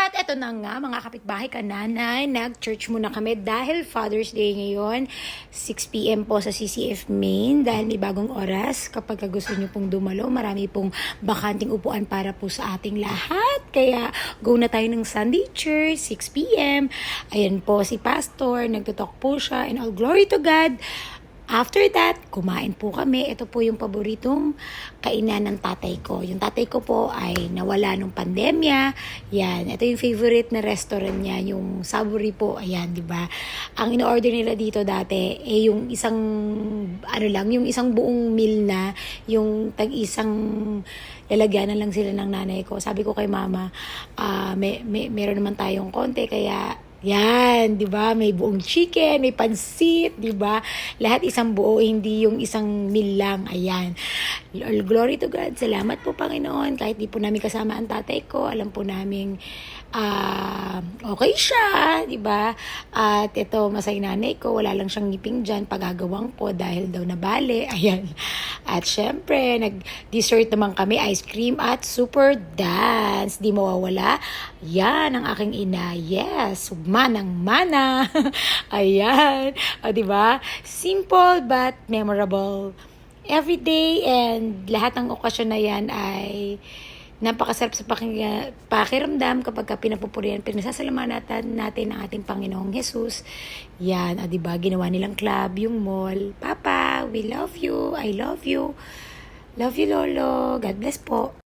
At eto na nga mga kapitbahay kananay, nag-church muna kami dahil Father's Day ngayon, 6 p.m. po sa CCF Main dahil may bagong oras. Kapag gusto nyo pong dumalo, marami pong bakanting upuan para po sa ating lahat. Kaya go na tayo ng Sunday Church, 6 p.m. Ayan po si Pastor, nagtutalk po siya and all glory to God. After that, kumain po kami. Ito po yung paboritong kainan ng tatay ko. Yung tatay ko po ay nawala nung pandemya. Yan, ito yung favorite na restaurant niya, yung Savory po. Ayan, di ba? Ang in-order nila dito dati yung isang yung isang buong meal na yung tag-isang lalagyanan lang sila ng nanay ko. Sabi ko kay mama, meron naman tayong konti kaya yan, 'di ba? May buong chicken, may pansit, 'di ba? Lahat isang buo, hindi yung isang meal lang. Ayan. All glory to God. Salamat po Panginoon. Kahit di po namin kasama ang tatay ko, alam po namin okay siya, 'di ba? At ito, masay nanay ko, wala lang siyang ngipin diyan pagagawang ko dahil daw nabali. Ayan. At syempre, nag-dessert naman kami, ice cream at super dance. Di mawawala. Yan ang aking ina. Yes, manang-mana. Ayan. O, diba? Simple but memorable. Every day and lahat ng okasyon na yan ay napakasarap sa pakiramdam kapag pinapupurihan, pinasasalamatan natin ang ating Panginoong Jesus. Yan, diba? Ginawa nilang club, yung mall. Papa, we love you. I love you. Love you, Lolo. God bless po.